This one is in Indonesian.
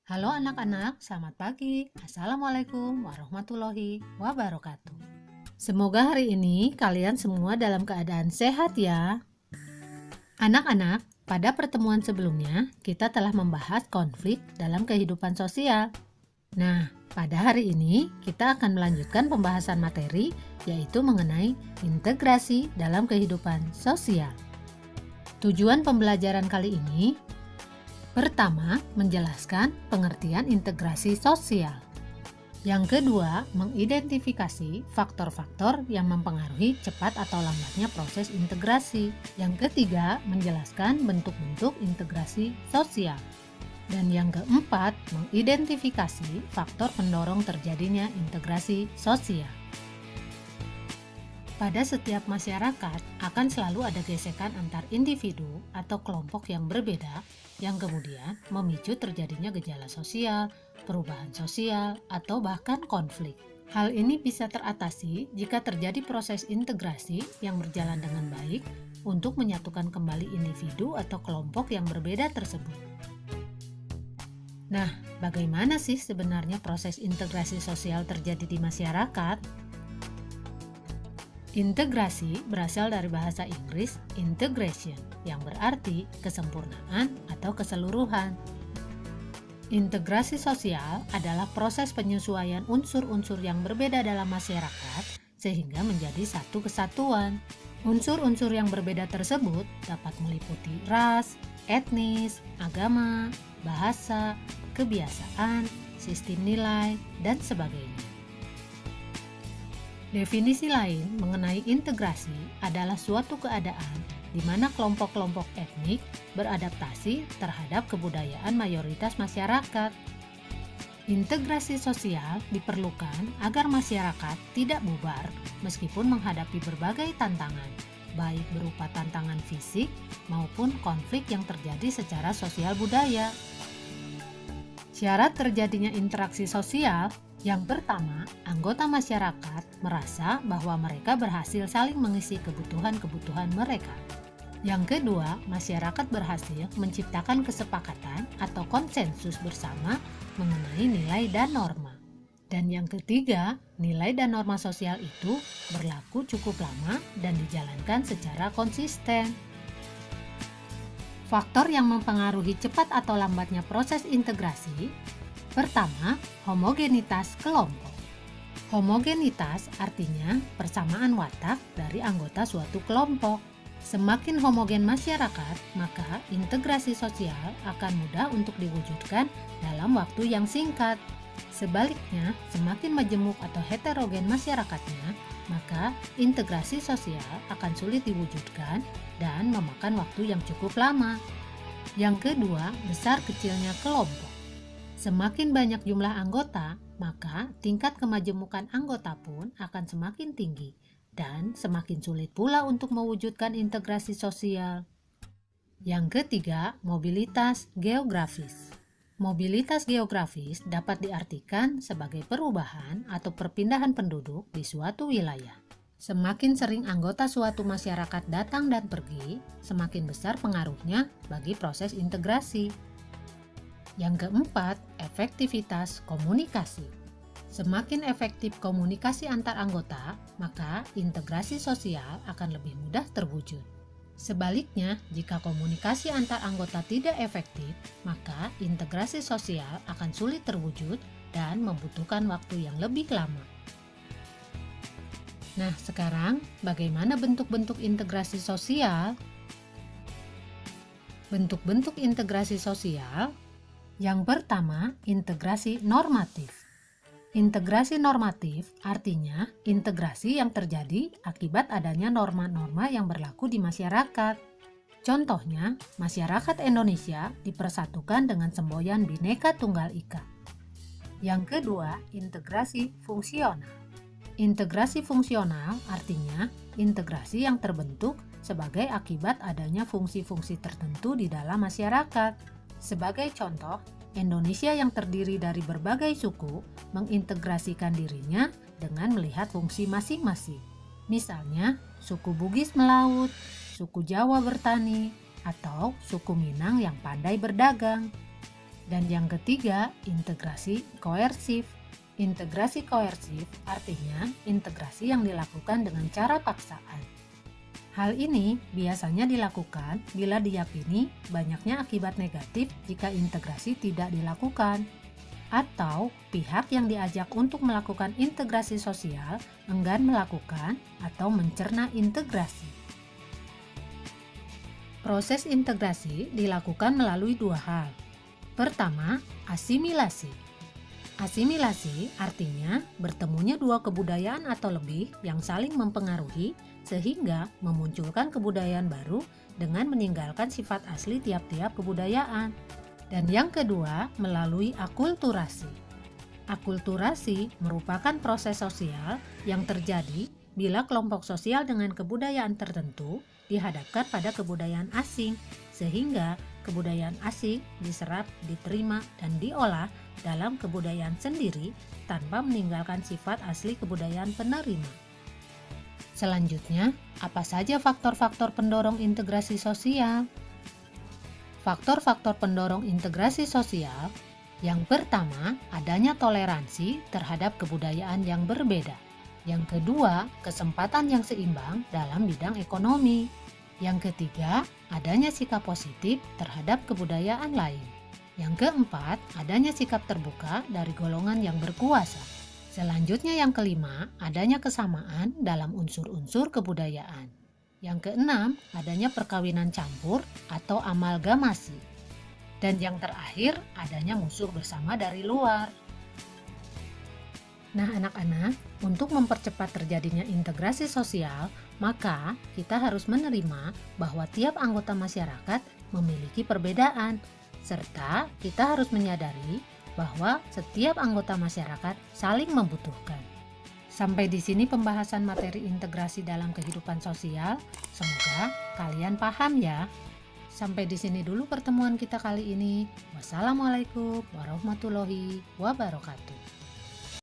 Halo anak-anak, selamat pagi. Assalamualaikum warahmatullahi wabarakatuh. Semoga hari ini kalian semua dalam keadaan sehat ya. Anak-anak, pada pertemuan sebelumnya kita telah membahas konflik dalam kehidupan sosial. Nah, pada hari ini kita akan melanjutkan pembahasan materi yaitu mengenai integrasi dalam kehidupan sosial. Tujuan pembelajaran kali ini pertama, menjelaskan pengertian integrasi sosial. Yang kedua, mengidentifikasi faktor-faktor yang mempengaruhi cepat atau lambatnya proses integrasi. Yang ketiga, menjelaskan bentuk-bentuk integrasi sosial. Dan yang keempat, mengidentifikasi faktor pendorong terjadinya integrasi sosial. Pada setiap masyarakat akan selalu ada gesekan antar individu atau kelompok yang berbeda yang kemudian memicu terjadinya gejala sosial, perubahan sosial, atau bahkan konflik. Hal ini bisa teratasi jika terjadi proses integrasi yang berjalan dengan baik untuk menyatukan kembali individu atau kelompok yang berbeda tersebut. Nah, bagaimana sih sebenarnya proses integrasi sosial terjadi di masyarakat? Integrasi berasal dari bahasa Inggris integration, yang berarti kesempurnaan atau keseluruhan. Integrasi sosial adalah proses penyesuaian unsur-unsur yang berbeda dalam masyarakat sehingga menjadi satu kesatuan. Unsur-unsur yang berbeda tersebut dapat meliputi ras, etnis, agama, bahasa, kebiasaan, sistem nilai, dan sebagainya. Definisi lain mengenai integrasi adalah suatu keadaan di mana kelompok-kelompok etnik beradaptasi terhadap kebudayaan mayoritas masyarakat. Integrasi sosial diperlukan agar masyarakat tidak bubar meskipun menghadapi berbagai tantangan, baik berupa tantangan fisik maupun konflik yang terjadi secara sosial budaya. Syarat terjadinya interaksi sosial yang pertama, anggota masyarakat merasa bahwa mereka berhasil saling mengisi kebutuhan-kebutuhan mereka. Yang kedua, masyarakat berhasil menciptakan kesepakatan atau konsensus bersama mengenai nilai dan norma. Dan yang ketiga, nilai dan norma sosial itu berlaku cukup lama dan dijalankan secara konsisten. Faktor yang mempengaruhi cepat atau lambatnya proses integrasi. Pertama, homogenitas kelompok. Homogenitas artinya persamaan watak dari anggota suatu kelompok. Semakin homogen masyarakat, maka integrasi sosial akan mudah untuk diwujudkan dalam waktu yang singkat. Sebaliknya, semakin majemuk atau heterogen masyarakatnya, maka integrasi sosial akan sulit diwujudkan dan memakan waktu yang cukup lama. Yang kedua, besar kecilnya kelompok. Semakin banyak jumlah anggota, maka tingkat kemajemukan anggota pun akan semakin tinggi dan semakin sulit pula untuk mewujudkan integrasi sosial. Yang ketiga, mobilitas geografis. Mobilitas geografis dapat diartikan sebagai perubahan atau perpindahan penduduk di suatu wilayah. Semakin sering anggota suatu masyarakat datang dan pergi, semakin besar pengaruhnya bagi proses integrasi. Yang keempat, efektivitas komunikasi. Semakin efektif komunikasi antar anggota, maka integrasi sosial akan lebih mudah terwujud. Sebaliknya, jika komunikasi antar anggota tidak efektif, maka integrasi sosial akan sulit terwujud dan membutuhkan waktu yang lebih lama. Nah, sekarang bagaimana bentuk-bentuk integrasi sosial? Bentuk-bentuk integrasi sosial. Yang pertama, integrasi normatif. Integrasi normatif artinya integrasi yang terjadi akibat adanya norma-norma yang berlaku di masyarakat. Contohnya, masyarakat Indonesia dipersatukan dengan semboyan Bhinneka Tunggal Ika. Yang kedua, integrasi fungsional. Integrasi fungsional artinya integrasi yang terbentuk sebagai akibat adanya fungsi-fungsi tertentu di dalam masyarakat. Sebagai contoh, Indonesia yang terdiri dari berbagai suku mengintegrasikan dirinya dengan melihat fungsi masing-masing. Misalnya, suku Bugis melaut, suku Jawa bertani, atau suku Minang yang pandai berdagang. Dan yang ketiga, integrasi koersif. Integrasi koersif artinya integrasi yang dilakukan dengan cara paksaan. Hal ini biasanya dilakukan bila diyakini banyaknya akibat negatif jika integrasi tidak dilakukan, atau pihak yang diajak untuk melakukan integrasi sosial enggan melakukan atau mencerna integrasi. Proses integrasi dilakukan melalui dua hal. Pertama, asimilasi. Asimilasi artinya bertemunya dua kebudayaan atau lebih yang saling mempengaruhi sehingga memunculkan kebudayaan baru dengan meninggalkan sifat asli tiap-tiap kebudayaan. Dan yang kedua, melalui akulturasi. Akulturasi merupakan proses sosial yang terjadi bila kelompok sosial dengan kebudayaan tertentu dihadapkan pada kebudayaan asing, sehingga kebudayaan asing diserap, diterima, dan diolah dalam kebudayaan sendiri tanpa meninggalkan sifat asli kebudayaan penerima. Selanjutnya, apa saja faktor-faktor pendorong integrasi sosial? Faktor-faktor pendorong integrasi sosial yang pertama, adanya toleransi terhadap kebudayaan yang berbeda. Yang kedua, kesempatan yang seimbang dalam bidang ekonomi. Yang ketiga, adanya sikap positif terhadap kebudayaan lain. Yang keempat, adanya sikap terbuka dari golongan yang berkuasa. Selanjutnya yang kelima, adanya kesamaan dalam unsur-unsur kebudayaan. Yang keenam, adanya perkawinan campur atau amalgamasi. Dan yang terakhir, adanya musuh bersama dari luar. Nah anak-anak, untuk mempercepat terjadinya integrasi sosial, maka kita harus menerima bahwa tiap anggota masyarakat memiliki perbedaan, serta kita harus menyadari bahwa setiap anggota masyarakat saling membutuhkan. Sampai di sini pembahasan materi integrasi dalam kehidupan sosial. Semoga kalian paham ya. Sampai di sini dulu pertemuan kita kali ini. Wassalamualaikum warahmatullahi wabarakatuh.